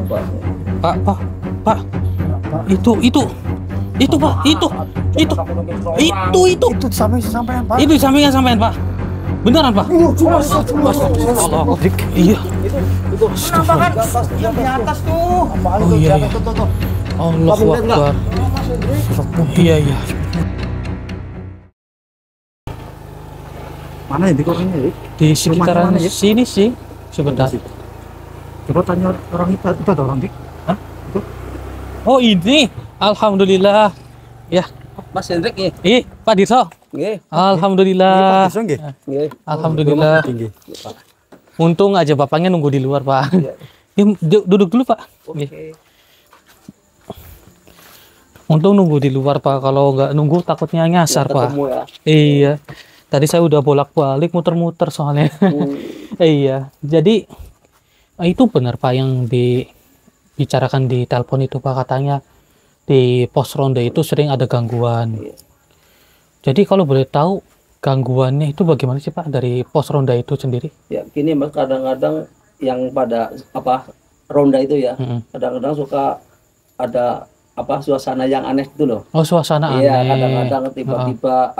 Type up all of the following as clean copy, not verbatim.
Pak, Pak. Itu Pak, itu sampean Pak. Itu sampingan sampean Pak. Beneran Pak? Allah. Iya. Itu penampakan yang di atas tuh. Oh iya. Allahu Akbar. Iya. Mana ya orangnya? Di sekitaran sini sih sebentar. Coba tanya orang itu ada orang dik. Hah? Oh ini, alhamdulillah. Ya, Mas Hendrik ya. Pak Dirso. Nggih. Alhamdulillah. Nggih. Alhamdulillah. Untung aja bapaknya nunggu di luar, Pak. Duduk dulu, Pak. Oke. Untung nunggu di luar, Pak. Kalau nggak nunggu takutnya nyasar, Pak. Ya. Iya. Tadi saya udah bolak-balik muter-muter soalnya. Iya. Jadi itu benar Pak yang dibicarakan di telepon itu Pak, katanya di pos ronda itu sering ada gangguan. Jadi kalau boleh tahu gangguannya itu bagaimana sih Pak dari pos ronda itu sendiri? Ya gini Mas, kadang-kadang yang pada ronda itu ya, kadang-kadang suka ada suasana yang aneh itu loh. Oh, suasana aneh. Iya, kadang-kadang tiba-tiba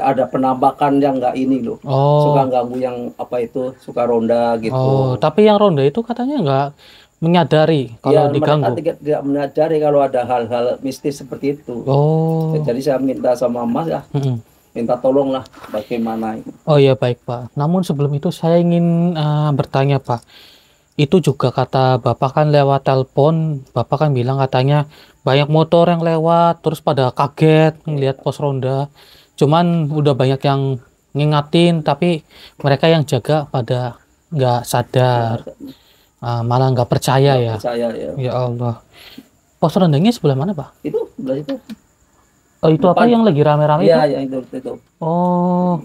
ada penampakan yang nggak ini loh. Suka ganggu yang suka ronda gitu. Oh, tapi yang ronda itu katanya nggak menyadari kalau diganggu. Mereka tidak menyadari kalau ada hal-hal mistis seperti itu. Oh. Jadi saya minta sama Mas ya, minta tolong lah bagaimana itu. Oh iya baik Pak. Namun sebelum itu saya ingin bertanya Pak. Itu juga kata Bapak kan lewat telepon, Bapak kan bilang katanya banyak motor yang lewat, terus pada kaget ngelihat pos ronda. Cuman udah banyak yang ngingatin, tapi mereka yang jaga pada nggak sadar, malah nggak percaya ya. Percaya ya. Ya Allah. Pos rondanya sebelah mana Pak? Itu sebelah itu. Oh itu depan. Apa yang lagi rame-rame itu? Iya, yang itu. Oh.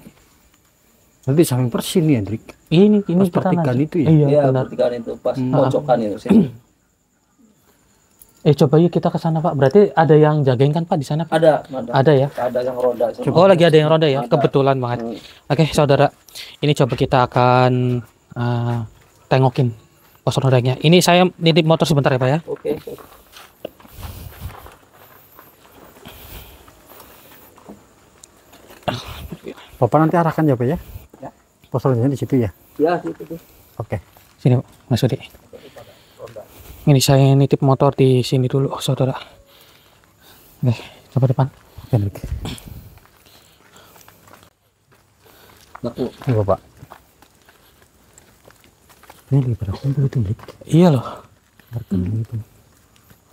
Nanti samping persin ya, Hendrik. Ini pertigaan itu ya? Iya, pertigaan itu pas pojokan itu sini. Coba yuk kita ke sana Pak. Berarti ada yang jagain kan Pak di sana? Ada ya? Ada yang roda. Oh lagi ada yang roda ya? Kebetulan banget. Oke saudara, ini coba kita akan tengokin pos rondanya. Ini saya nitip motor sebentar ya Pak ya. Oke. Bapak nanti arahkan ya Pak ya? Ya. Pos rondanya di situ ya? Ya, situ. Oke. Sini Pak, Mas Udi. Ini saya nitip motor di sini dulu, saudara. Oke, coba depan. Ini Bapak. Ini lagi pada kumpul itu, Hendrik. Iya loh.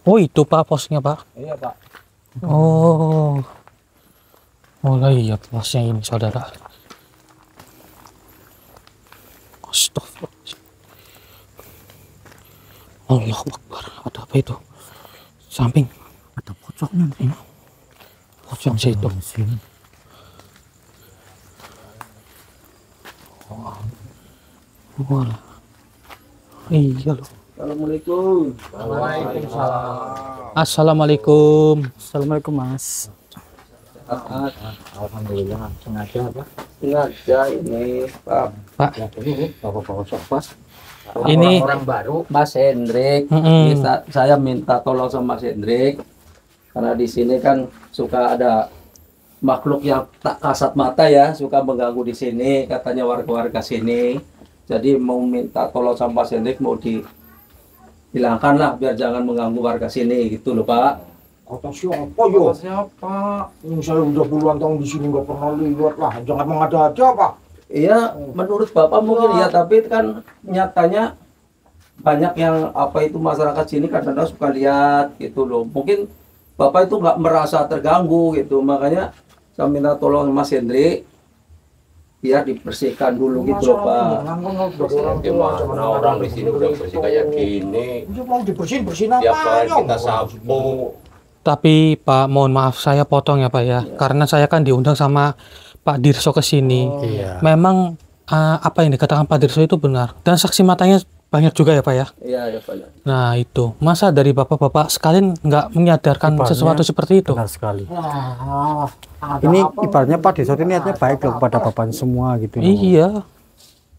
Oh itu Pak posnya Pak. Iya Pak. Oh lah iya posnya ini saudara. Astagfirullah. Allah Akbar. Ada apa itu? Samping. Ada pocongnya nih. Pocong situ. Wah. Iya loh. Assalamualaikum. Waalaikumsalam. Assalamualaikum. Assalamualaikum Mas. Alhamdulillah. Sengaja apa? Sengaja ini Pak. Bapak. Ini orang baru Mas Hendrik. Saya minta tolong sama Mas Hendrik karena di sini kan suka ada makhluk yang tak kasat mata ya, suka mengganggu di sini katanya warga-warga sini. Jadi mau minta tolong sama Mas Hendrik, mau dihilangkan lah biar jangan mengganggu warga sini gitu loh Pak. Kata siapa yo? Siapa? Ini saya udah puluhan tahun di sini nggak pernah lihat lah. Jangan mengada-ada Pak. Iya, menurut Bapak mungkin ya, tapi kan nyatanya banyak yang masyarakat sini kadang-kadang suka lihat gitu loh. Mungkin Bapak itu nggak merasa terganggu gitu, makanya saya minta tolong Mas Hendrik biar dibersihkan dulu gitu loh Pak. Gimana orang di sini udah bersih kayak gini? Mau dibersihin apa? Tiap hari kita sapu. Tapi Pak, mohon maaf saya potong ya Pak ya, karena saya kan diundang sama Pak Dirso ke sini. Iya. Memang apa yang dikatakan Pak Dirso itu benar, dan saksi matanya banyak juga ya Pak ya. Iya Pak. Nah itu, masa dari bapak-bapak sekalian nggak menyadarkan sesuatu seperti itu? Benar sekali. Ini ibaratnya Pak Dirso ini niatnya baik loh kepada bapak semua gitu. Iya.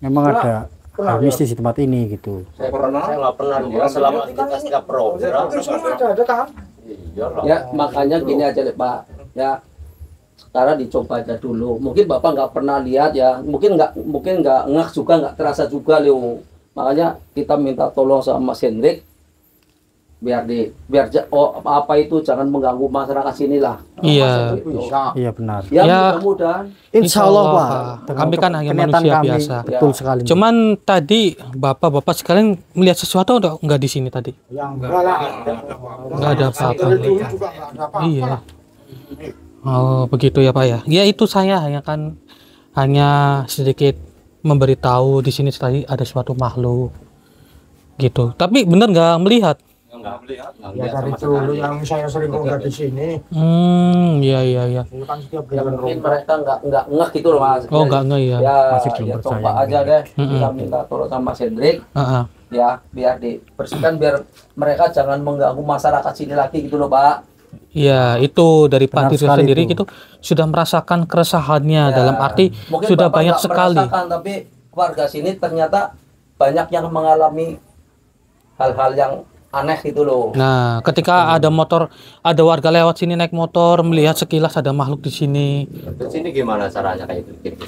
Memang ada pernah hal lihat. mistis di tempat ini gitu. Saya nggak pernah lihat selama kita setiap program. Terus semua ada kan? Iya lah. Ya makanya gini aja deh Pak, ya sekarang dicoba aja dulu. Mungkin Bapak nggak pernah lihat ya, mungkin nggak ngeh juga, nggak terasa juga Leo. Makanya kita minta tolong sama Mas Hendrik apa itu jangan mengganggu masyarakat sini lah. Iya. Bisa. Iya benar. Ya, Ya. mudah-mudahan. Insya Allah Pak. Pak. Kami kan hanya Kenyataan manusia kami, biasa. Betul Ya. sekali. Cuman tadi bapak-bapak sekalian melihat sesuatu enggak di sini tadi? Yang enggak lah. Nggak ada apa-apa. Dari dulu juga nggak ada apa-apa. Iya. Oh begitu ya Pak ya. Ya itu saya hanya sedikit memberitahu di sini tadi ada suatu makhluk gitu. Tapi benar nggak melihat? Nggak melihat. Ya dari dulu yang saya sering ngeliat di sini. Iya. Itu kan setiap Ya bulan mungkin Ramadan. mereka nggak ngeh gitu loh Mas. Oh nggak ya. Ya, Masih belum ya percaya coba mungkin. aja deh. Mm-mm. Kita minta tolong sama Mas Hendrik Heeh. ya, biar dibersihkan biar mereka jangan mengganggu masyarakat sini lagi gitu loh Pak. Ya itu dari Pak Benar Dirso sekali sendiri itu. gitu sudah merasakan keresahannya Ya, dalam arti mungkin sudah Bapak banyak nggak sekali. merasakan, tapi warga sini ternyata banyak yang mengalami hal-hal yang aneh gitu loh. Nah, ketika ada warga lewat sini naik motor, melihat sekilas ada makhluk di sini. Terus ini gimana caranya kayak gitu?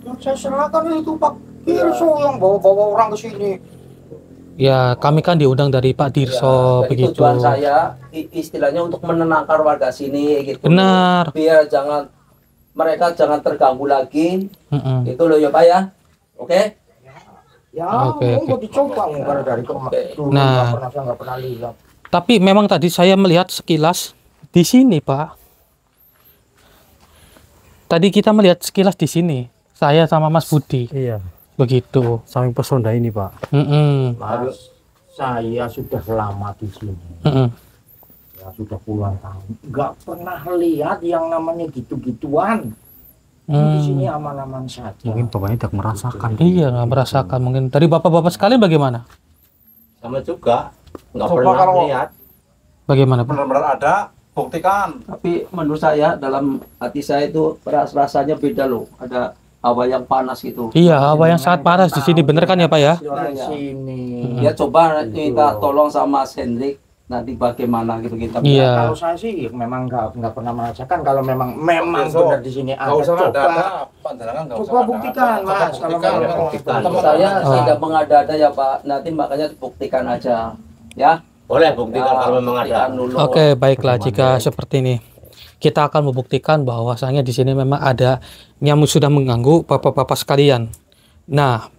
Yang saya serahkan itu Pak Kirso yang bawa-bawa orang ke sini. Ya, kami kan diundang dari Pak Dirso Jadi begitu. tujuan saya istilahnya untuk menenangkan warga sini gitu. Benar. Biar mereka jangan terganggu lagi. Mm-mm. Itu loh ya Pak ya. Oke? Ya, Oke, mau dicoba karena dari kemarin dulu Nah. saya nggak pernah lihat. Tapi memang tadi saya melihat sekilas di sini, Pak. Tadi kita melihat sekilas di sini. Saya sama Mas Budi. Iya. Begitu. Samping pesona ini Pak. Mm-mm. Mas, saya sudah lama di sini. Mm-mm. Ya sudah puluhan tahun. Nggak pernah lihat yang namanya gitu-gituan. Di sini aman-aman saja. Mungkin bapaknya tidak merasakan. Iya, nggak merasakan. Mungkin dari bapak-bapak sekalian bagaimana? Sama juga. Nggak Coba pernah kalau- lihat. Bagaimana, Pak? benar-benar ada, buktikan. Tapi menurut saya dalam hati saya itu rasanya beda loh. Ada hawa yang panas gitu. Iya, hawa yang sangat panas di sini. Bener kan ya, Pak ya? Di Iya. sini. Ya coba minta tolong sama Mas Hendrik nanti bagaimana gitu kita. Iya. Kalau saya sih memang nggak pernah merasakan. Kalau memang Besok. benar di sini Nggak ada, usah coba ada, pandangan nggak usah coba ada. buktikan Coba Mas. Kalau buktikan. memang Buktikan. betul. Saya Oh. tidak mengada-ada ya Pak. Nanti makanya buktikan aja. Ya. Boleh buktikan Ya, kalau memang ada. buktikan dulu. Oke, baiklah jika seperti ini. Kita akan membuktikan bahwasanya di sini memang ada yang sudah mengganggu bapak-bapak sekalian. Nah,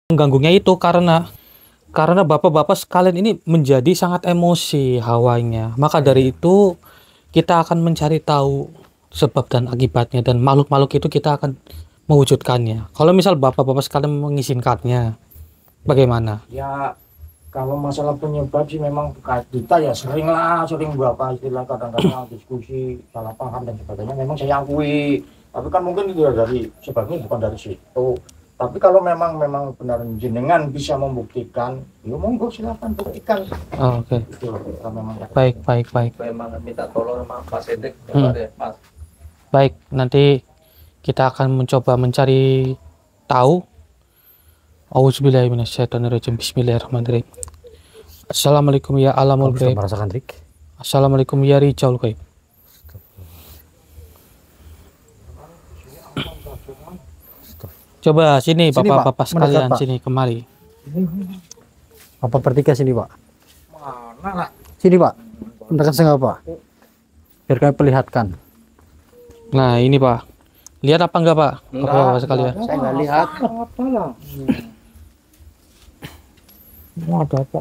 mengganggunya itu karena bapak-bapak sekalian ini menjadi sangat emosi hawanya. Maka dari itu kita akan mencari tahu sebab dan akibatnya, dan makhluk-makhluk itu kita akan mewujudkannya. Kalau misal bapak-bapak sekalian mengizinkannya, bagaimana? Ya kalau masalah penyebab sih memang kita ya sering berapa istilah kadang-kadang diskusi salah paham dan sebagainya. Memang saya akui, tapi kan mungkin itu dari sebabnya bukan dari situ. Tapi kalau memang benar jenengan bisa membuktikan, ya monggo silakan buktikan. Oh, oke. Itu kita memang Baik. Memang minta tolong sama Mas Hendrik. Mas. Baik, nanti kita akan mencoba mencari tahu. Auzubillahiminasyaitonirrajim. Bismillahirrahmanirrahim. Assalamualaikum ya alamul Kamu sudah ghaib. merasakan Rik? Assalamualaikum ya rijaul ghaib. Coba sini, Sini, bapak-bapak Pak. sekalian, Mendekat, Pak. sini kemari. Apa bertiga sini Pak? mana lah. Sini Pak. Mendekat saya Pak. Biar kami perlihatkan. Nah, ini Pak. Lihat apa enggak, Pak? Bapak-bapak sekalian. Saya nggak lihat. Apa lah? Ada apa?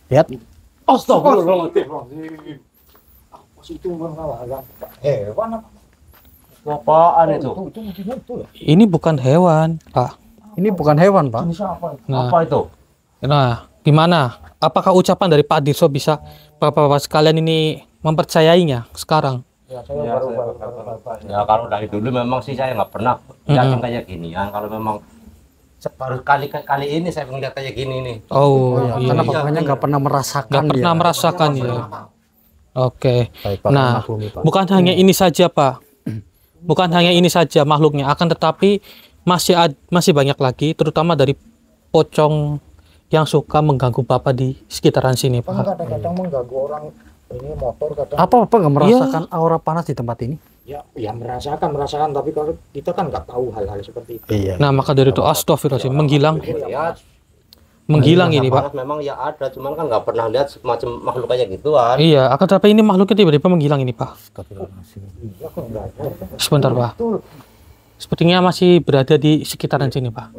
Lihat. Astagfirullahaladzim. Apa sih itu hewan apa? Apaan itu? Itu ya. Ini bukan hewan, Pak. Ini bukan hewan Pak. Jenis apa? Nah, Apa itu? gimana? Apakah ucapan dari Pak Dirso bisa bapak-bapak sekalian ini mempercayainya sekarang? Ya saya baru. Ya kalau dari dulu memang sih saya nggak pernah lihat yang kayak ginian. Kalau memang baru kali ini saya melihat kayak gini nih. Oh, iya. Karena bapaknya nggak pernah merasakan. Nggak pernah dia. merasakan ya. Oke. Baik, Pak. Nah, Maklumi, Pak. bukan hanya ini saja, Pak. Bukan hanya ini saja makhluknya, akan tetapi masih banyak lagi, terutama dari pocong yang suka mengganggu Bapak di sekitaran sini, Kan Pak? kadang-kadang mengganggu orang ini motor kadang. Apa Bapak nggak merasakan aura panas di tempat ini? Ya merasakan tapi kalau kita kan nggak tahu hal-hal seperti itu. Iya. Nah, maka dari itu astagfirullahaladzim, menghilang Ya, ini, Pak. memang ya ada, cuman kan nggak pernah lihat semacam makhluk kayak gituan. Iya, akan tetapi ini makhluknya tiba-tiba menghilang ini, Pak. Iya kok nggak ada. Sebentar, Pak. Betul. Sepertinya masih berada di sekitaran sini, Pak.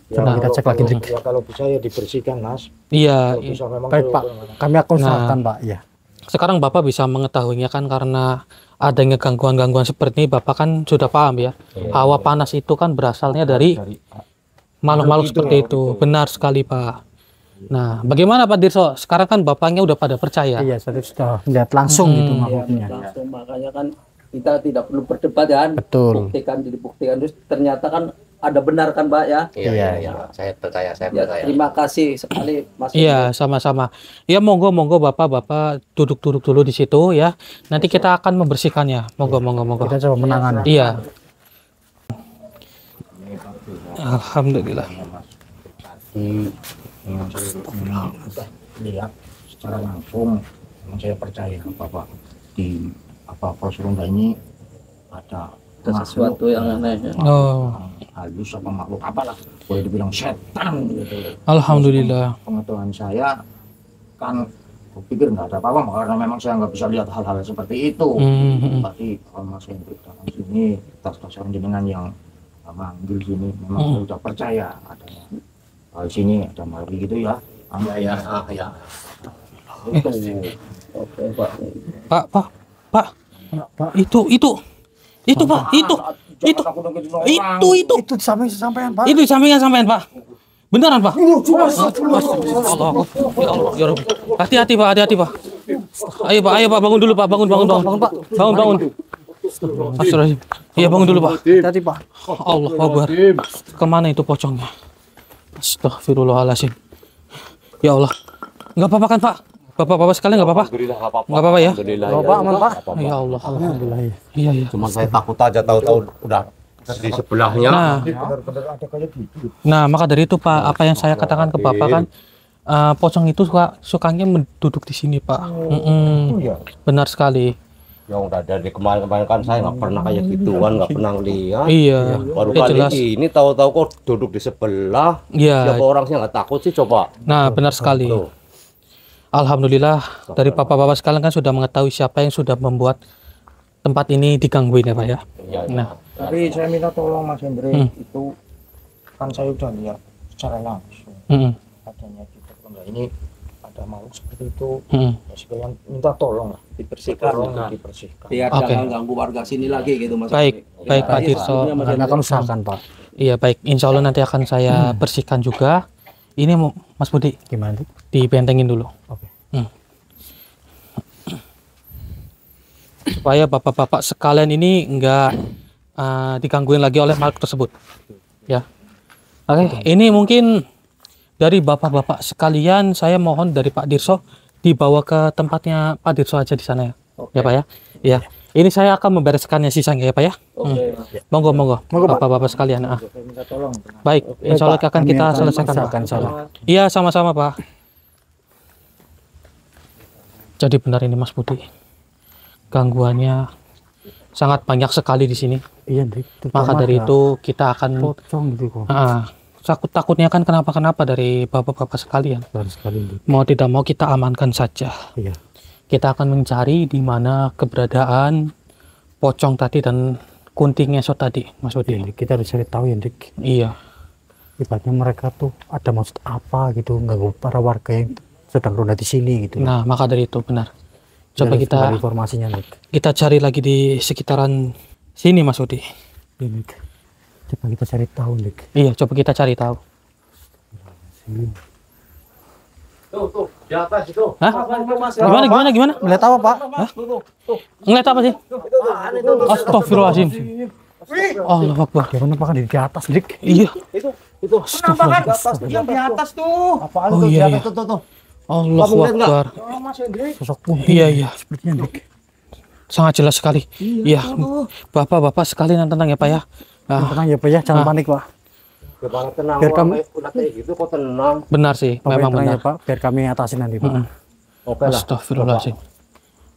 Coba kita cek lagi, Dik. Ya kalau bisa ya dibersihkan, Mas. Iya, Kalau bisa memang Baik, Pak. Kami akan usahakan, Pak. Ya. sekarang Bapak bisa mengetahuinya kan karena adanya gangguan-gangguan seperti ini, Bapak kan sudah paham ya. Hawa panas itu kan berasalnya dari makhluk-makhluk seperti itu. Benar sekali, Pak. Nah, bagaimana Pak Dirso? Sekarang kan Bapaknya udah pada percaya. Iya, saya sudah lihat langsung gitu Ya, makhluknya. langsung makanya kan kita tidak perlu berdebat kan. Betul. Dibuktikan terus ternyata kan ada benar kan, Pak ya. Iya. Saya percaya. Ya, terima kasih sekali Mas. Iya, sama-sama. Ya, monggo Bapak duduk dulu di situ ya. Nanti kita akan membersihkannya. Monggo. Kita coba menangani. Iya. Alhamdulillah. Lihat secara langsung, memang saya percaya Bapak di Pos Ronda ini ada Sesuatu yang aneh. Ya. Oh, halus apa makhluk apalah, boleh dibilang setan gitu. alhamdulillah. Pengetahuan saya kan pikir nggak ada apa-apa karena memang saya nggak bisa lihat hal-hal seperti itu. Tapi kalau Mas Hendrik datang sini, tas-tas jenengan yang manggil sini, memang saya sudah percaya adanya. Di sini ada makhluk gitu ya. Ya. Oke, Pak. Pak. Itu Pak, itu. Itu sampai-sampean, Pak. Itu di sampingan sampean, Pak. Beneran, Pak? Allah. Ya Rabbi. Hati-hati, Pak. Ayo, Pak, bangun dulu, Pak. Bangun, Pak. Bangun. Astagfirullahaladzim. Iya, bangun dulu, Pak. Hati-hati, Pak. Allah Akbar. Kemana itu pocongnya? Astagfirullahaladzim. Ya Allah. Nggak apa-apa kan, Pak? Bapak sekalian nggak apa-apa? Alhamdulillah nggak apa-apa. Nggak apa-apa ya? Alhamdulillah. Bapak aman, Pak. Ya Allah. Alhamdulillah. Iya. Cuman saya takut aja tahu-tahu udah di sebelahnya. Benar-benar ada kayak gitu. Nah, maka dari itu Pak, apa yang saya katakan ke Bapak kan, pocong itu sukanya duduk di sini, Pak. Iya. Benar sekali. Yang udah dari kemarin-kemarin kan saya nggak pernah kayak gituan, nggak pernah lihat. Iya. Baru Ya, kali jelas. ini tahu-tahu kok duduk di sebelah. Iya. Siapa orang sih nggak takut sih coba. Nah, benar sekali. Tuh. Alhamdulillah dari Bapak-bapak sekalian kan sudah mengetahui siapa yang sudah membuat tempat ini digangguin ya, Pak ya. Iya. Nah, Tapi saya minta tolong Mas Hendrik, itu kan saya udah lihat secara langsung adanya di Pos Ronda ini ada makhluk seperti itu. Ya sekalian minta tolong lah, Dibersihkan. dibersihkan. Biar Oke. jangan ganggu warga sini lagi gitu, Mas. Baik Pak Dirso. Kami akan usahakan, Pak. Iya baik, insya Allah nanti akan saya bersihkan juga. Ini Mas Budi Gimana, Dik? dibentengin dulu. Oke. Supaya bapak-bapak sekalian ini enggak digangguin lagi oleh makhluk tersebut. Ya. Oke, ini mungkin dari bapak-bapak sekalian saya mohon dari Pak Dirso dibawa ke tempatnya Pak Dirso aja di sana ya. Ya Pak ya. Iya. Ini saya akan membereskannya sisanya ya Pak ya. Monggo. Bapak-bapak sekalian. Saya minta tolong. Baik, insya Allah akan Kami kita akan selesaikan Pak. usahakan, insya Allah. Iya, sama-sama Pak. Jadi benar ini Mas Budi. Gangguannya sangat banyak sekali di sini. Iya, Dik. Maka dari itu kita akan pocong gitu kok. takutnya kan kenapa-kenapa dari bapak-bapak sekalian. Baru sekali, Dik. Mau tidak mau kita amankan saja. Iya. Kita akan mencari di mana keberadaan pocong tadi dan kunting ngesot tadi, Mas Iya, Budi. Dik. Kita harus cari tahu ya, Dik. Iya. Ibaratnya mereka tuh ada maksud apa gitu, ganggu para warga yang sedang ronda di sini gitu. Nah, maka dari itu benar. Coba harus kita cari informasinya, Dik. kita cari lagi di sekitaran sini, Mas Budi. Iya, Dik. Coba kita cari tahu, Dik. Iya, coba kita cari tahu. Tuh, di atas itu. Hah? Gimana? Melihat apa, Pak? Ngeliat apa sih? Astagfirullahaladzim. Allah Akbar. Gimana, Pak? Kan di atas, Dik. Iya. Itu Astagfirullahaladzim. yang di atas tuh. Apaan Oh tuh di iya, atas iya. tuh. Allah Akbar. Oh, Mas Hendrik. Sosok putih. Iya. Sepertinya, Dik. Sangat jelas sekali. Iya. Bapak-bapak sekalian tenang ya Pak ya. Tenang ya, Pak ya. Jangan panik, Pak. Gimana tenang, Biar kami- udah kayak gitu kok tenang. Benar sih, Bapak memang yang tenang benar. ya, Pak, biar kami atasin nanti, Pak. Oke lah. Astagfirullahaladzim.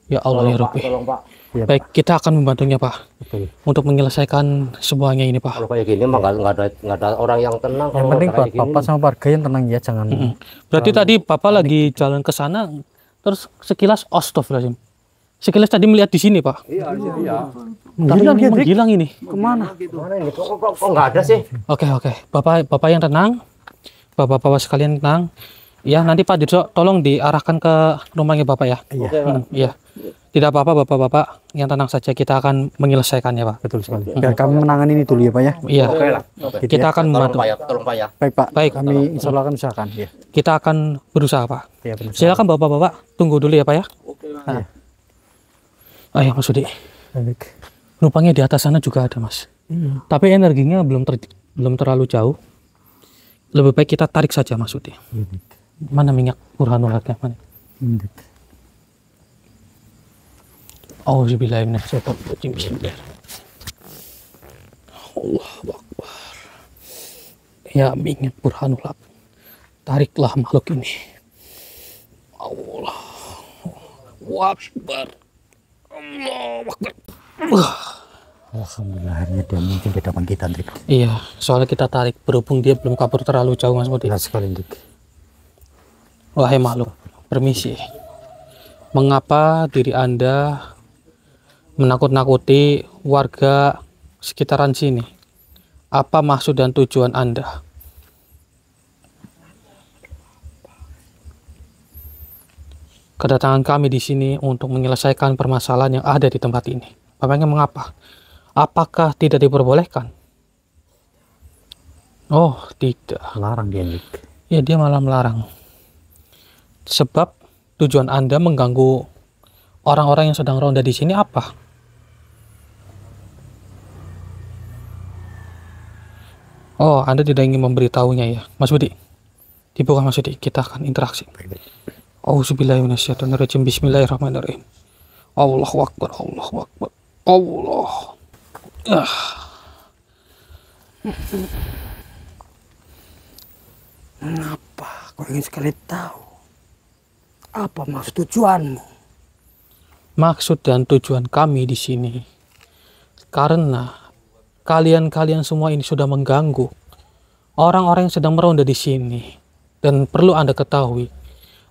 Ya Allah ya Rabbi. Tolong Pak. Iya, Baik, kita akan membantunya Pak Betul. untuk menyelesaikan semuanya ini Pak. Kalau kayak gini mah nggak ada orang yang tenang. Yang Kalau penting udah buat kayak gini. Bapak sama warga yang tenang ya, jangan. Berarti tadi Bapak lagi jalan ke sana, terus sekilas astagfirullahaladzim. Sekilas tadi melihat di sini Pak. Iya. Tapi Gila, ini dia, Dik. menghilang ini. Kemana? Gimana ini? Kok nggak ada sih? Oke. Bapak yang tenang. Bapak sekalian tenang. Ya, nanti Pak Dirjo tolong diarahkan ke rumahnya Bapak ya. Iya, Iya. Tidak apa-apa Bapak yang tenang saja, kita akan menyelesaikannya Pak. betul sekali. Biar kami menangani ini dulu ya, Pak ya. Iya. Oke lah. Oke. Gitu Kita ya. akan Tolong membantu. Pak ya, tolong Pak ya. Baik, Pak. Baik. Kami insya Allah akan usahakan. Ya. Kita akan berusaha Pak. Ya, benar. Silakan Bapak-bapak tunggu dulu ya Pak ya. Nah. Ayo Mas Udi. Baik. Rupanya di atas sana juga ada Mas. Tapi energinya belum terlalu jauh. Lebih baik kita tarik saja Mas Udi. Mana minyak burhanul haknya mana? Auzubillahiminasyaitonirrajim. Allahu Akbar. Ya minyak burhanul hak. Tariklah makhluk ini. Allahu Akbar. Allahu Akbar. Alhamdulillah akhirnya dia muncul di depan kita, Dik. Iya, soalnya kita tarik berhubung dia belum kabur terlalu jauh Mas Budi. Jelas sekali, Dik. Wahai makhluk, permisi. Mengapa diri Anda menakut-nakuti warga sekitaran sini? Apa maksud dan tujuan Anda? Kedatangan kami di sini untuk menyelesaikan permasalahan yang ada di tempat ini. Memangnya mengapa? Apakah tidak diperbolehkan? Oh, tidak. Larang dia, Dik. Ya, dia malah melarang. Sebab tujuan Anda mengganggu orang-orang yang sedang ronda di sini apa? Oh, Anda tidak ingin memberitahunya ya, Mas Budi? Dibuka Mas Budi, kita akan interaksi. Auzubillahiminasyaitonirrajim. Bismillahirrahmanirrahim. Allahu Akbar, Allahu Akbar. Allah. Mengapa kau ingin sekali tahu? Apa maksud tujuanmu? Maksud dan tujuan kami di sini karena kalian semua ini sudah mengganggu orang-orang yang sedang meronda di sini, dan perlu Anda ketahui,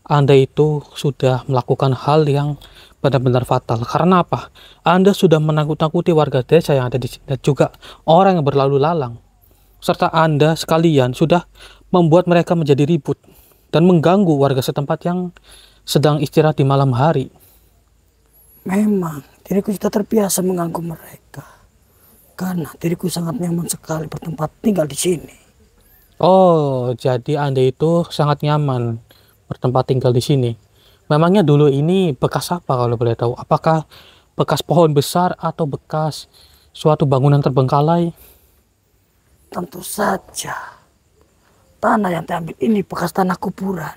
Anda itu sudah melakukan hal yang benar-benar fatal. Karena apa? Anda sudah menakut-nakuti warga desa yang ada di sini dan juga orang yang berlalu lalang, serta Anda sekalian sudah membuat mereka menjadi ribut dan mengganggu warga setempat yang sedang istirahat di malam hari. Memang diriku sudah terbiasa mengganggu mereka. Karena diriku sangat nyaman sekali bertempat tinggal di sini. Oh, jadi Anda itu sangat nyaman bertempat tinggal di sini. Memangnya dulu ini bekas apa kalau boleh tahu? Apakah bekas pohon besar atau bekas suatu bangunan terbengkalai? Tentu saja. Tanah yang diambil ini bekas tanah kuburan.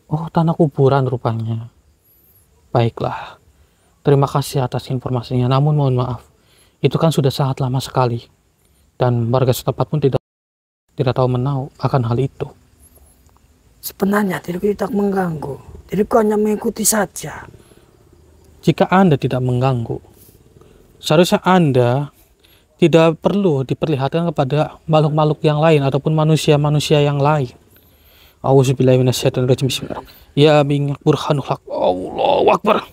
Oh, tanah kuburan rupanya. Baiklah. Terima kasih atas informasinya. Namun mohon maaf, itu kan sudah sangat lama sekali. Dan warga setempat pun tidak tahu menau akan hal itu. Sebenarnya diriku tidak mengganggu. Diriku hanya mengikuti saja. Jika Anda tidak mengganggu, seharusnya Anda tidak perlu diperlihatkan kepada makhluk-makhluk yang lain ataupun manusia-manusia yang lain. Auzubillahiminasyaitonirrajim. Bismillahirrahmanirrahim. Ya minyak burhanul haq. Allahu Akbar.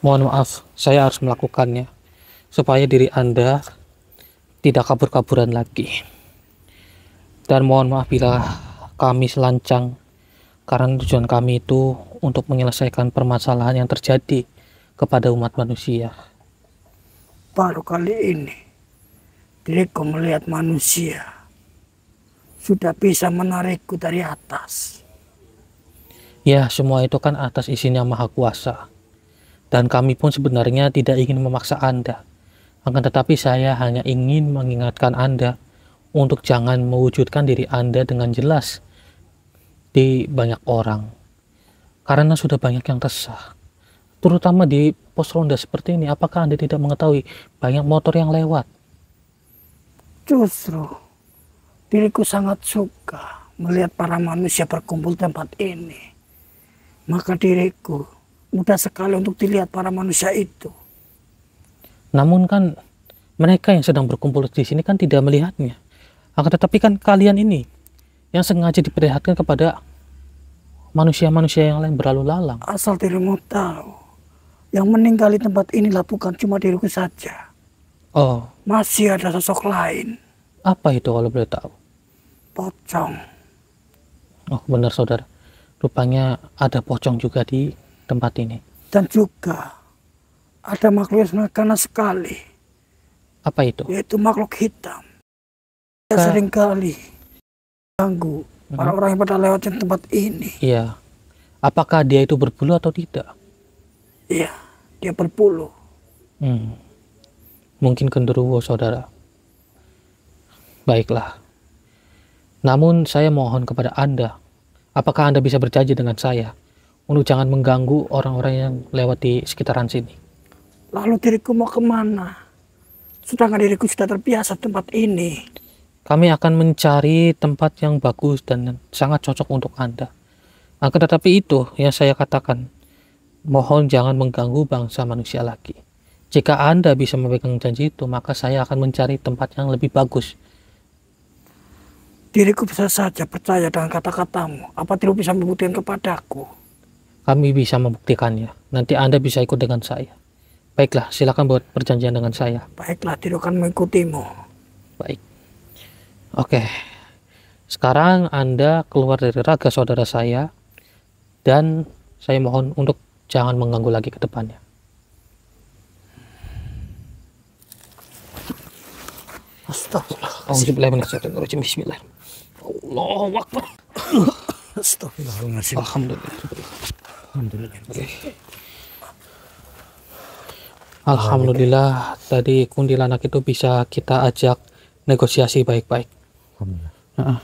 Mohon maaf, saya harus melakukannya supaya diri Anda tidak kabur-kaburan lagi. Dan mohon maaf bila kami selancang, karena tujuan kami itu untuk menyelesaikan permasalahan yang terjadi kepada umat manusia. Baru kali ini diriku melihat manusia sudah bisa menarikku dari atas. Ya, semua itu kan atas izin yang maha kuasa. Dan kami pun sebenarnya tidak ingin memaksa Anda. Akan tetapi saya hanya ingin mengingatkan Anda untuk jangan mewujudkan diri Anda dengan jelas di banyak orang. Karena sudah banyak yang resah. Terutama di pos ronda seperti ini, apakah Anda tidak mengetahui banyak motor yang lewat? Justru diriku sangat suka melihat para manusia berkumpul di tempat ini. Maka diriku mudah sekali untuk dilihat para manusia itu. Namun kan mereka yang sedang berkumpul di sini kan tidak melihatnya. Akan tetapi kan kalian ini yang sengaja diperlihatkan kepada manusia-manusia yang lain berlalu lalang. Asal dirimu tahu, yang meninggal di tempat inilah bukan cuma diriku saja. Oh, Masih ada sosok lain. apa itu kalau boleh tahu? Pocong. Oh, benar saudara. Rupanya ada pocong juga di tempat ini. Dan juga ada makhluk yang sangat ganas sekali. Apa itu? Yaitu makhluk hitam. Dia seringkali ganggu orang-orang yang pada lewat di tempat ini. Iya. Apakah dia itu berbulu atau tidak? Iya, dia berbulu. Mungkin genderuwo saudara. Baiklah. Namun saya mohon kepada Anda, apakah Anda bisa berjanji dengan saya untuk jangan mengganggu orang-orang yang lewat di sekitaran sini? Lalu diriku mau kemana? Sedangkan diriku sudah terbiasa tempat ini. Kami akan mencari tempat yang bagus dan sangat cocok untuk Anda. Akan tetapi itu yang saya katakan, mohon jangan mengganggu bangsa manusia lagi. Jika Anda bisa memegang janji itu, maka saya akan mencari tempat yang lebih bagus. Diriku bisa saja percaya dengan kata-katamu. Apa diriku bisa membuktikan kepadaku? Kami bisa membuktikannya. Nanti Anda bisa ikut dengan saya. Baiklah, silakan buat perjanjian dengan saya. Baiklah, diriku akan mengikutimu. Baik. Oke. Sekarang Anda keluar dari raga saudara saya. Dan saya mohon untuk jangan mengganggu lagi ke depannya. Astagfirullahaladzim. Bismillah. Allahu Akbar. Astagfirullahaladzim. Alhamdulillah. Alhamdulillah. Alhamdulillah, tadi kuntilanak itu bisa kita ajak negosiasi baik-baik.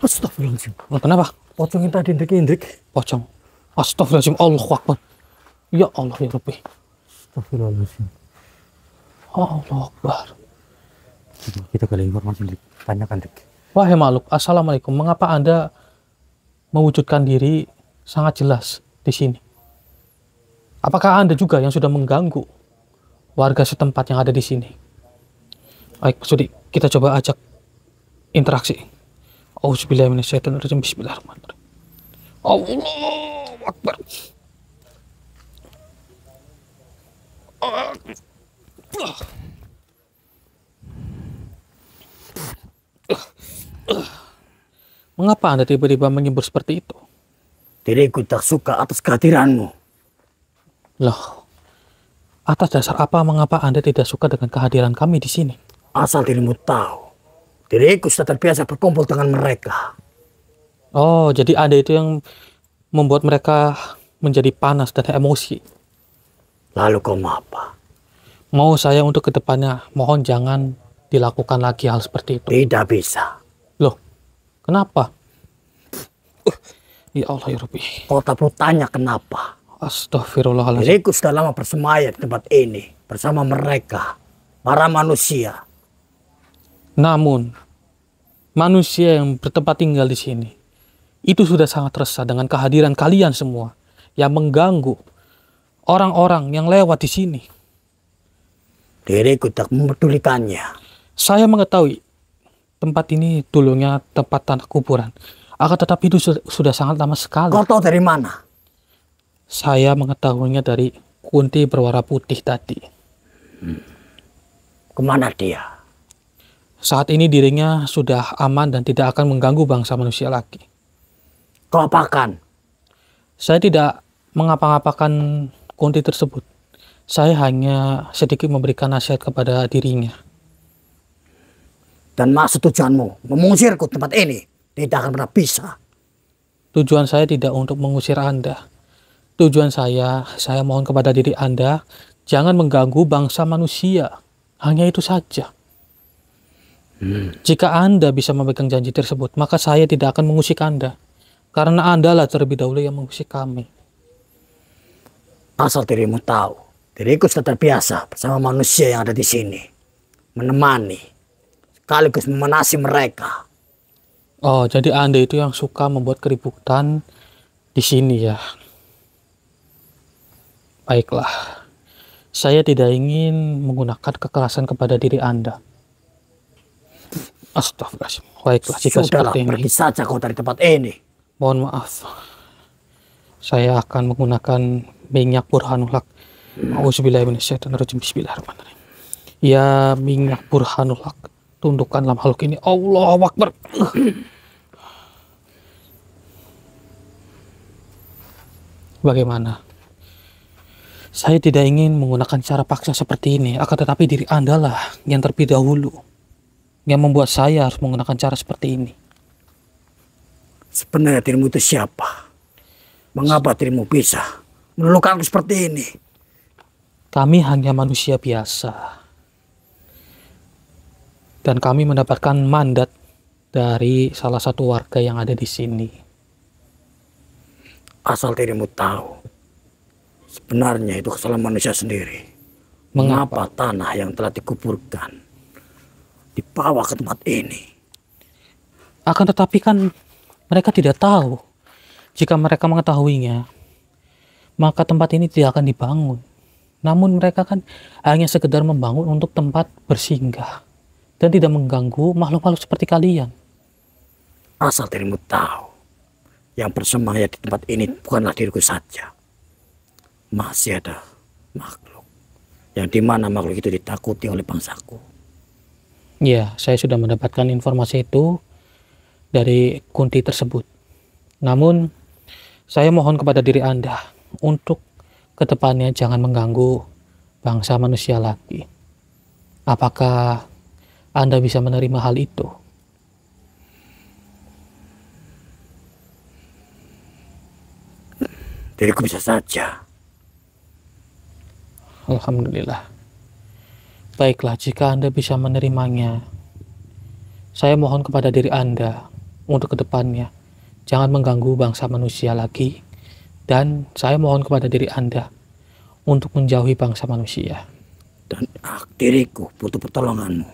Astagfirullahaladzim. Kenapa? Pocong yang tadi indrik. Pocong. Astagfirullahaladzim. Allahu Akbar. Ya Allah ya Rabbi. Astagfirullahaladzim. Allahu Akbar. Kita kali informasi Dik. Tanyakan Dik. Wahai makhluk, assalamualaikum. Mengapa Anda mewujudkan diri sangat jelas di sini? Apakah Anda juga yang sudah mengganggu warga setempat yang ada di sini? Baik, Pak Sudi, kita coba ajak interaksi. Auzubillahiminasyaitonirrajim. Bismillahirrahmanirrahim. Allahu Akbar. Mengapa Anda tiba-tiba menyembur seperti itu? Diriku tak suka atas kehadiranmu. Loh, atas dasar apa mengapa Anda tidak suka dengan kehadiran kami di sini? Asal dirimu tahu, diriku sudah terbiasa berkumpul dengan mereka. Oh, jadi Anda itu yang membuat mereka menjadi panas dan emosi. Lalu kau mau apa? Mau saya untuk kedepannya, mohon jangan dilakukan lagi hal seperti itu. Tidak bisa. Loh, kenapa? Ya Allah ya Rabbi. Kau tak perlu tanya kenapa. Astagfirullahaladzim. Diriku sudah lama bersemayam di tempat ini bersama mereka, para manusia. Namun, manusia yang bertempat tinggal di sini itu sudah sangat resah dengan kehadiran kalian semua yang mengganggu orang-orang yang lewat di sini. Diriku tak mempedulikannya. Saya mengetahui tempat ini dulunya tempat tanah kuburan. Akan tetapi itu sudah sangat lama sekali. Kau tahu dari mana? Saya mengetahuinya dari kunti berwarna putih tadi. Kemana dia? Saat ini dirinya sudah aman dan tidak akan mengganggu bangsa manusia lagi. Kau apakan? Saya tidak mengapa-ngapakan kunti tersebut. Saya hanya sedikit memberikan nasihat kepada dirinya. Dan maksud tujuanmu mengusirku tempat ini tidak akan pernah bisa. Tujuan saya tidak untuk mengusir Anda. Tujuan saya mohon kepada diri Anda, jangan mengganggu bangsa manusia. Hanya itu saja. Jika Anda bisa memegang janji tersebut, maka saya tidak akan mengusik Anda. Karena Anda lah terlebih dahulu yang mengusik kami. Asal dirimu tahu, diriku sudah terbiasa bersama manusia yang ada di sini. Menemani. sekaligus memanasi mereka. Oh, jadi Anda itu yang suka membuat keributan di sini ya. Baiklah. Saya tidak ingin menggunakan kekerasan kepada diri Anda. Astagfirullahaladzim. Baiklah, jika Sudahlah, seperti ini. pergi saja kau dari tempat ini. Mohon maaf. Saya akan menggunakan minyak burhanul haq. Auzubillahiminasyaitonirrajim. Bismillahirrahmanirrahim. Ya minyak burhanul haq, tundukkanlah makhluk ini. Allahu Akbar. Bagaimana? Saya tidak ingin menggunakan cara paksa seperti ini, akan tetapi diri Anda lah yang terlebih dahulu yang membuat saya harus menggunakan cara seperti ini. Sebenarnya dirimu itu siapa? Mengapa dirimu bisa menelukanku seperti ini? Kami hanya manusia biasa. Dan kami mendapatkan mandat dari salah satu warga yang ada di sini. Asal dirimu tahu, sebenarnya itu kesalahan manusia sendiri. Mengapa? Mengapa tanah yang telah dikuburkan dibawa ke tempat ini? Akan tetapi kan mereka tidak tahu. Jika mereka mengetahuinya, maka tempat ini tidak akan dibangun. Namun mereka kan hanya sekedar membangun untuk tempat bersinggah dan tidak mengganggu makhluk-makhluk seperti kalian. Asal dirimu tahu, yang bersemayam di tempat ini bukanlah diriku saja. Masih ada makhluk, yang dimana makhluk itu ditakuti oleh bangsaku. Ya, saya sudah mendapatkan informasi itu dari Kunti tersebut. Namun, saya mohon kepada diri Anda untuk kedepannya jangan mengganggu bangsa manusia lagi. Apakah Anda bisa menerima hal itu? Diriku bisa saja. Alhamdulillah. Baiklah, jika Anda bisa menerimanya, saya mohon kepada diri Anda untuk kedepannya jangan mengganggu bangsa manusia lagi, dan saya mohon kepada diri Anda untuk menjauhi bangsa manusia. Dan diriku butuh pertolonganmu.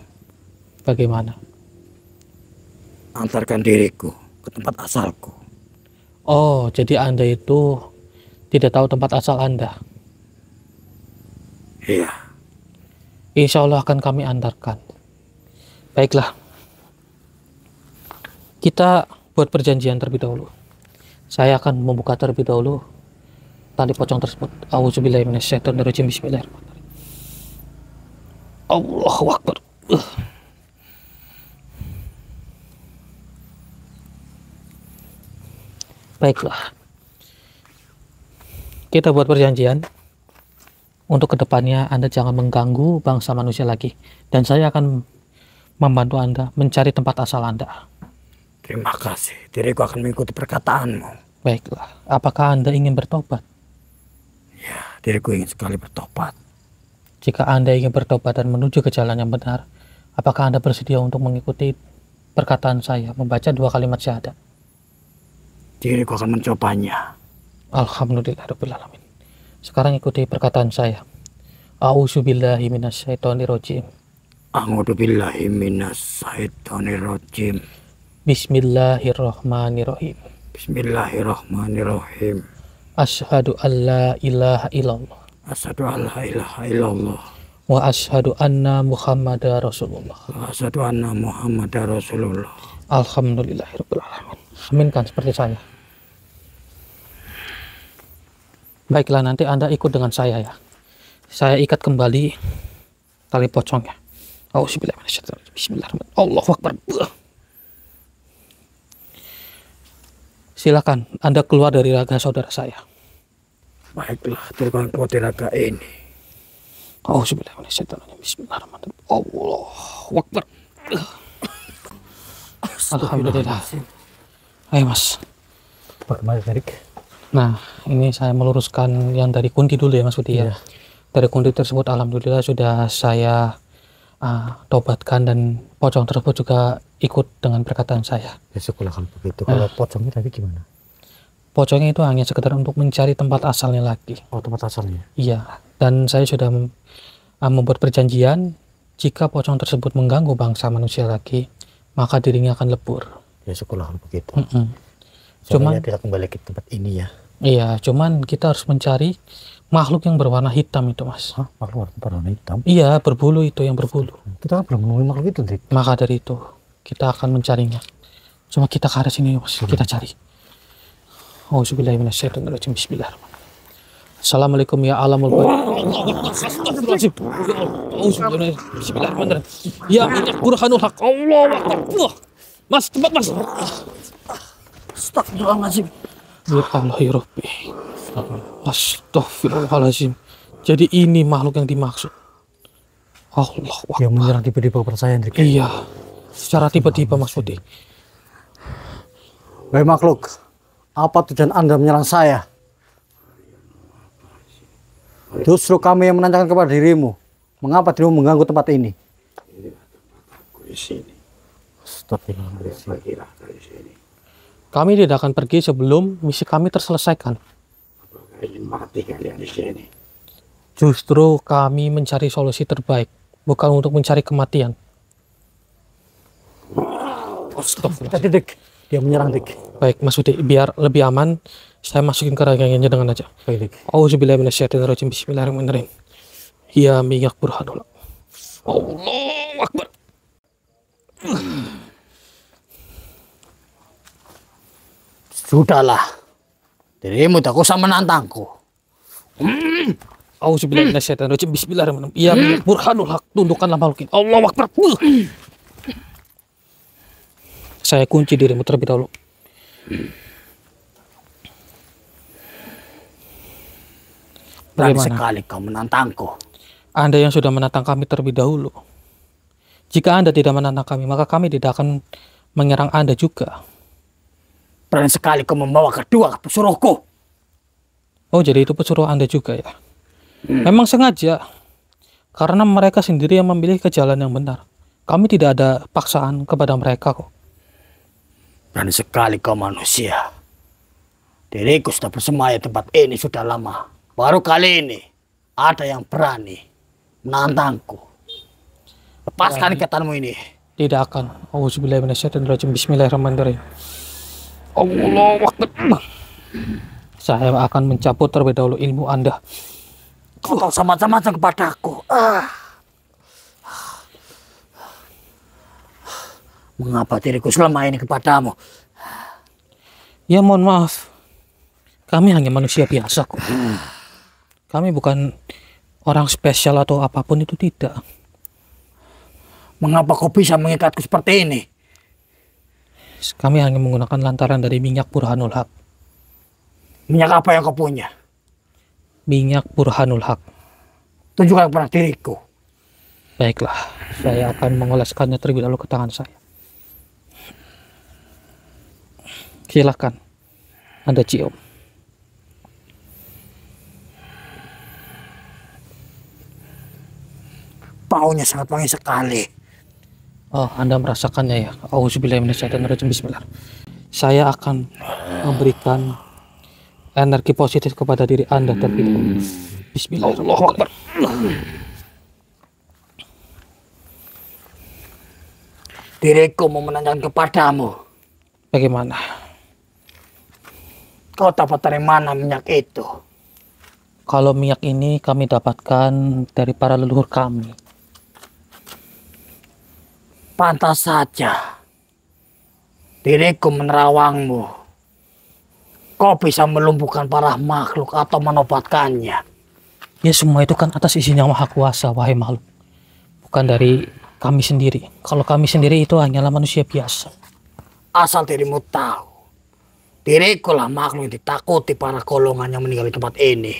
Bagaimana? Antarkan diriku ke tempat asalku. Oh, jadi Anda itu tidak tahu tempat asal Anda. Iya. Insya Allah akan kami antarkan. Baiklah. Kita buat perjanjian terlebih dahulu. Saya akan membuka terlebih dahulu tali pocong tersebut. Auzubillahiminasyaitonirrajim. Bismillahirrahmanirrahim. Allahu Akbar. Baiklah. Kita buat perjanjian. Untuk kedepannya Anda jangan mengganggu bangsa manusia lagi. Dan saya akan membantu Anda mencari tempat asal Anda. Terima kasih. Diriku akan mengikuti perkataanmu. Baiklah. Apakah Anda ingin bertobat? Ya, diriku ingin sekali bertobat. Jika Anda ingin bertobat dan menuju ke jalan yang benar, apakah Anda bersedia untuk mengikuti perkataan saya, membaca 2 kalimat syahadat? Diriku akan mencobanya. Alhamdulillahirrahmanirrahim. Sekarang ikuti perkataan saya. A'udzubillahi minasyaitonirrajim. A'udzubillahi minasyaitonirrajim. Bismillahirrahmanirrahim. Bismillahirrahmanirrahim. Asyhadu an la ilaha illallah. Asyhadu an la ilaha illallah. Wa asyhadu anna Muhammadar Rasulullah. Wa asyhadu anna Muhammadar Rasulullah. Alhamdulillahirabbil alamin. Aminkan seperti saya. Baiklah, nanti Anda ikut dengan saya ya. Saya ikat kembali tali pocongnya. Bismillahirrahmanirrahim. Allahu Akbar. Silakan Anda keluar dari raga saudara saya. Baiklah, terbang keluar dari raga ini. Bismillahirrahmanirrahim. Allahu Akbar. Alhamdulillah. Ayo Mas. Bagaimana Erik? Nah, ini saya meluruskan yang dari Kunti dulu ya Mas Budi ya. Dari Kunti tersebut alhamdulillah sudah saya tobatkan dan pocong tersebut juga ikut dengan perkataan saya. Ya syukurlah kalau begitu. Kalau pocongnya tadi gimana? Pocongnya itu hanya sekedar untuk mencari tempat asalnya lagi. Oh, tempat asalnya? Iya, dan saya sudah membuat perjanjian Jika pocong tersebut mengganggu bangsa manusia lagi, maka dirinya akan lebur. Ya syukurlah kalau begitu. Cuman kita kembali ke tempat ini ya. iya, cuman kita harus mencari makhluk yang berwarna hitam itu, Mas. Hah? Makhluk berwarna hitam? Iya, berbulu itu yang berbulu. Kita kan belum menemui makhluk itu, Dik. Maka dari itu kita akan mencarinya. Cuma kita ke arah sini, Mas. Kita cari. Auzubillahiminasyaitonirrajim. Bismillahirrahmanirrahim. Assalamualaikum ya alamul baik. Bismillahirrahmanirrahim. Ya minyak burhanul haq. Allahu akbar. Mas, cepat Mas. Astagfirullahaladzim. Ya Allah ya Rabbi. Astagfirullahaladzim. Jadi ini makhluk yang dimaksud. Allah Yang menyerang tiba-tiba kepada saya, Dik. Iya. Secara tiba-tiba Mas Putih. Wahai makhluk, apa tujuan Anda menyerang saya? Justru kami yang menanyakan kepada dirimu. Mengapa dirimu mengganggu tempat ini? Kami tidak akan pergi sebelum misi kami terselesaikan. Justru kami mencari solusi terbaik, bukan untuk mencari kematian. Tadi, Dik, dia menyerang, Dik. Baik, Mas Udi, biar lebih aman, saya masukin ke rangkaiannya dengan aja. Baik, Dik. Auzubillahiminasyaitonirrajim. Bismillahirrahmanirrahim. Ya minyak burhanul. Allahu akbar. Sudahlah, dirimu tak usah menantangku. Auzubillahiminasyaitonirrajim. Bismillahirrahmanirrahim. Ya minyak burhanul haq, tundukkanlah makhluk ini. Allahu akbar. Saya kunci dirimu terlebih dahulu. Berani Bagaimana? sekali kau menantangku. Anda yang sudah menantang kami terlebih dahulu. Jika Anda tidak menantang kami, maka kami tidak akan menyerang Anda juga. Berani sekali kau membawa kedua pesuruhku. Oh, jadi itu pesuruh Anda juga ya? Memang sengaja. Karena mereka sendiri yang memilih ke jalan yang benar. Kami tidak ada paksaan kepada mereka kok. Berani sekali kau manusia. Diriku sudah bersemayam tempat ini sudah lama. Baru kali ini ada yang berani menantangku. Lepaskan ikatanmu ini. Tidak akan. Auzubillahiminasyaitonirrajim. Bismillahirrahmanirrahim. Allahu akbar. Saya akan mencabut terlebih dahulu ilmu Anda. Kau tak sama-sama kepadaku. Mengapa diriku selama ini kepadamu? Ya mohon maaf. Kami hanya manusia biasa kok. Kami bukan orang spesial atau apapun itu, tidak. Mengapa kau bisa mengikatku seperti ini? Kami hanya menggunakan lantaran dari minyak burhanul haq. Minyak apa yang kau punya? Minyak burhanul haq. Tunjukkan kepada diriku. Baiklah, saya akan mengoleskannya terlebih dahulu ke tangan saya. Silakan, Anda cium. Baunya sangat wangi sekali. Oh, Anda merasakannya ya. Auzubillahiminasyaitonirrajim. Bismillah. Saya akan memberikan energi positif kepada diri Anda terlebih dahulu. Bismillahirrahmanirrahim. Diriku mau menanyakan kepadamu. Bagaimana? Kau dapat dari mana minyak itu? Kalau minyak ini kami dapatkan dari para leluhur kami. Pantas saja diriku menerawangmu. Kau bisa melumpuhkan para makhluk atau menobatkannya. Ya semua itu kan atas izin yang maha kuasa, wahai makhluk. Bukan dari kami sendiri. Kalau kami sendiri itu hanyalah manusia biasa. Asal dirimu tahu, diriku lah makhluk yang ditakuti para golongan yang meninggal di tempat ini.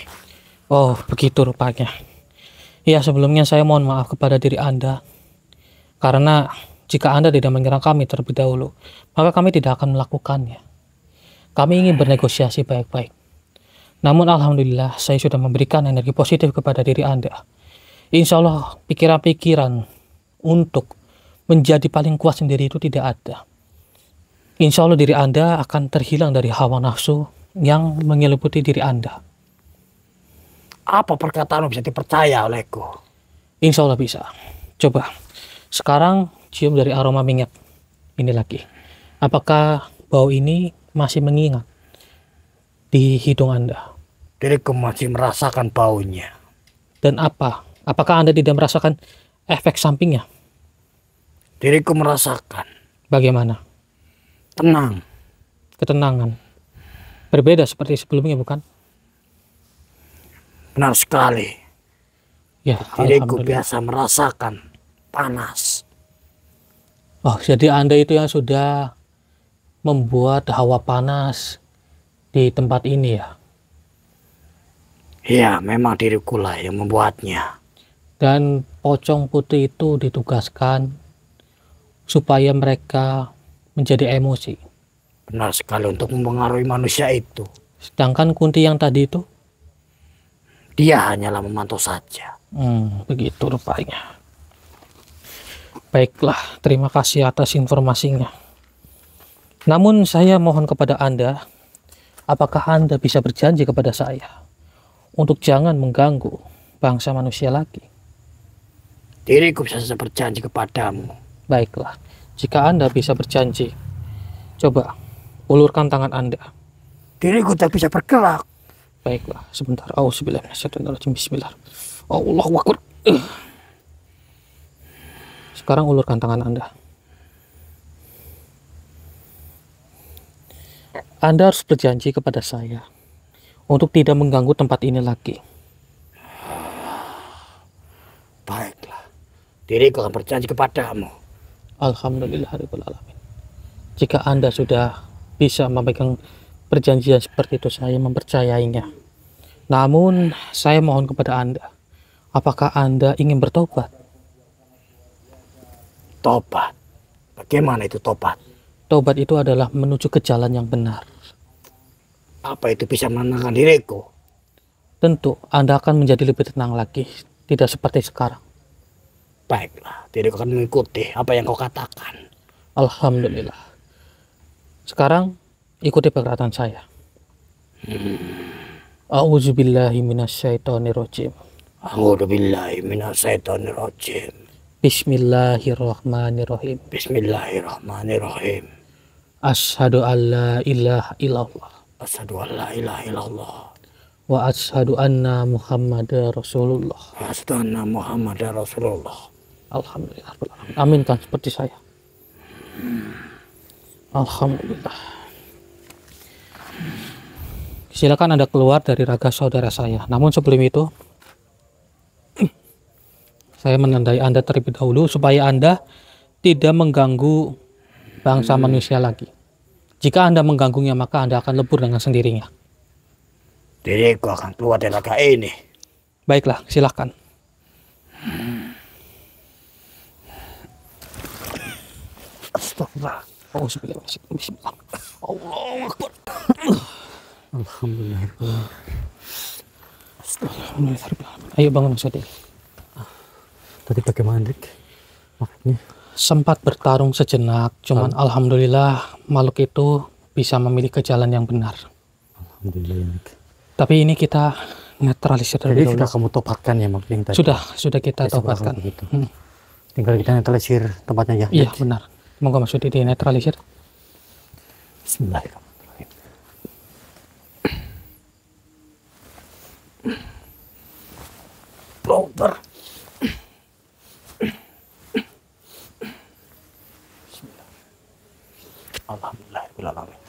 Oh, begitu rupanya. Ya, sebelumnya saya mohon maaf kepada diri Anda. Karena jika Anda tidak menyerang kami terlebih dahulu, maka kami tidak akan melakukannya. Kami ingin bernegosiasi baik-baik. Namun alhamdulillah saya sudah memberikan energi positif kepada diri Anda. Insya Allah pikiran-pikiran untuk menjadi paling kuat sendiri itu tidak ada. Insya Allah diri Anda akan terhilang dari hawa nafsu yang menyelimuti diri Anda. Apa perkataanmu bisa dipercaya olehku? Insya Allah bisa. Coba sekarang cium dari aroma minyak ini lagi. Apakah bau ini masih mengingat di hidung Anda? Diriku masih merasakan baunya. Dan apakah Anda tidak merasakan efek sampingnya? Diriku merasakan Bagaimana? tenang. Ketenangan. Berbeda seperti sebelumnya, bukan? Benar sekali. Ya, Diriku alhamdulillah. biasa merasakan panas. Oh, jadi Anda itu yang sudah membuat hawa panas di tempat ini ya? Ya, memang diriku lah yang membuatnya. Dan pocong putih itu ditugaskan supaya mereka menjadi emosi. Benar sekali untuk mempengaruhi manusia itu. Sedangkan Kunti yang tadi itu, Dia hanyalah memantau saja. begitu rupanya. Baiklah, terima kasih atas informasinya. Namun saya mohon kepada Anda, apakah Anda bisa berjanji kepada saya untuk jangan mengganggu bangsa manusia lagi? Diriku bisa saja berjanji kepadamu. Baiklah, jika Anda bisa berjanji, coba ulurkan tangan Anda. Diriku tak bisa bergerak. Baiklah, sebentar. Auzubillahi minasyaitonirrajim. Bismillah. Allahu Akbar. Sekarang ulurkan tangan Anda. Anda harus berjanji kepada saya untuk tidak mengganggu tempat ini lagi. Baiklah. Diriku akan berjanji kepadamu. Alhamdulillahirabbil alamin. Jika Anda sudah bisa memegang perjanjian seperti itu, saya mempercayainya. Namun, saya mohon kepada Anda, apakah Anda ingin bertobat? Tobat. Bagaimana itu tobat? Tobat itu adalah menuju ke jalan yang benar. Apa itu bisa menenangkan diriku? Tentu, Anda akan menjadi lebih tenang lagi, tidak seperti sekarang. Baiklah, diriku akan mengikuti apa yang kau katakan. Alhamdulillah. Sekarang, ikuti perkataan saya. A'udzubillahi minasyaitonirrajim. A'udzubillahi minasyaitonirrajim. Bismillahirrahmanirrahim. Bismillahirrahmanirrahim. Asyhadu an la ilaha illallah. Asyhadu an la ilaha illallah. Wa asyhadu anna Muhammadar Rasulullah. Asyhadu anna Muhammadar Rasulullah. Alhamdulillah. Aminkan seperti saya. Alhamdulillah. Silakan Anda keluar dari raga saudara saya. Namun sebelum itu, saya menandai Anda terlebih dahulu supaya Anda tidak mengganggu bangsa manusia lagi. Jika Anda mengganggunya, maka Anda akan lebur dengan sendirinya. Diriku akan keluar dari raga ini. Baiklah, silakan. Astagfirullah. Bismillah. Allahu Akbar. Alhamdulillah. Alhamdulillah. Ayo bangun Mas Odi. Tadi bagaimana, Dik? Makanya Sempat bertarung sejenak, cuman alhamdulillah makhluk itu bisa memilih ke jalan yang benar. alhamdulillah ya, Dik. Tapi ini kita netralisir Jadi terlebih sudah dahulu. kamu tobatkan ya makanya tadi. Sudah kita Ya, syukur tobatkan. begitu. Hmm. Tinggal kita netralisir tempatnya ya. Iya Dik. benar. Semoga Mas Odi dinetralisir. Bismillahirrahmanirrahim. Dokter. Alhamdulillahirrahmanirrahim.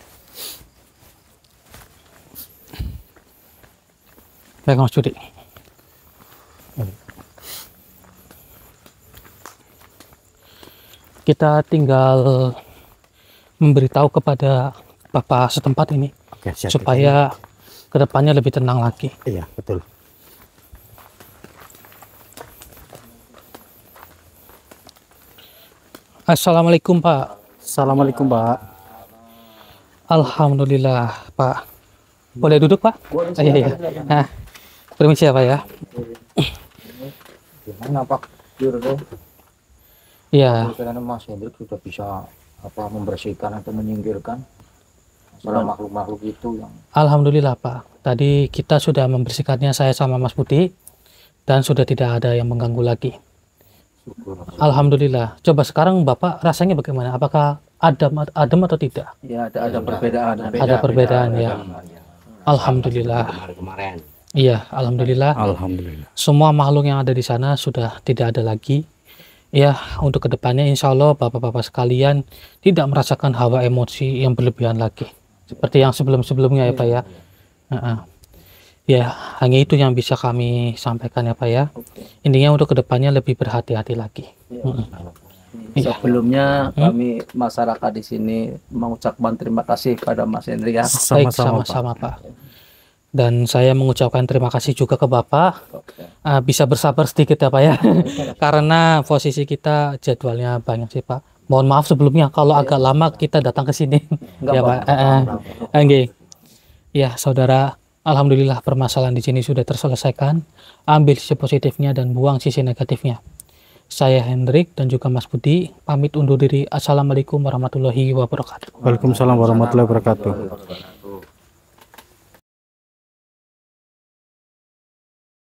Baik Mas Odi. Kita tinggal memberitahu kepada Bapak setempat ini Oke, siap. supaya kedepannya lebih tenang lagi. Iya, betul. Assalamualaikum Pak. Assalamualaikum, Pak. Alhamdulillah Pak. Boleh duduk Pak? Iya iya. Nah, permisi ya Pak ya. Gimana Pak? Jurdo, Iya. karena Mas Hendrik sudah bisa membersihkan atau menyingkirkan masalah makhluk-makhluk itu yang Alhamdulillah Pak. Tadi kita sudah membersihkannya saya sama Mas Budi dan sudah tidak ada yang mengganggu lagi. Alhamdulillah. Coba sekarang Bapak rasanya bagaimana? Apakah adem atau tidak? Ya ada perbedaan. Ada perbedaan ya. Alhamdulillah. Kemarin. Iya, alhamdulillah. Alhamdulillah. Semua makhluk yang ada di sana sudah tidak ada lagi. Ya, untuk kedepannya insya Allah Bapak-Bapak sekalian tidak merasakan hawa emosi yang berlebihan lagi. Seperti yang sebelum-sebelumnya ya Pak ya. Ya, hanya itu yang bisa kami sampaikan ya Pak ya. Intinya untuk kedepannya lebih berhati-hati lagi. Iya. Sebelumnya kami masyarakat di sini mengucapkan terima kasih pada Mas Hendrik ya. Baik, Sama-sama, sama-sama Pak. Dan saya mengucapkan terima kasih juga ke Bapak. Bisa bersabar sedikit ya Pak ya. Karena posisi kita jadwalnya banyak sih Pak. Mohon maaf sebelumnya kalau agak lama kita datang ke sini. Ya Pak. Oke. Ya saudara, alhamdulillah permasalahan di sini sudah terselesaikan. Ambil sisi positifnya dan buang sisi negatifnya. Saya Hendrik dan juga Mas Budi pamit undur diri. Assalamualaikum warahmatullahi wabarakatuh. Waalaikumsalam warahmatullahi wabarakatuh.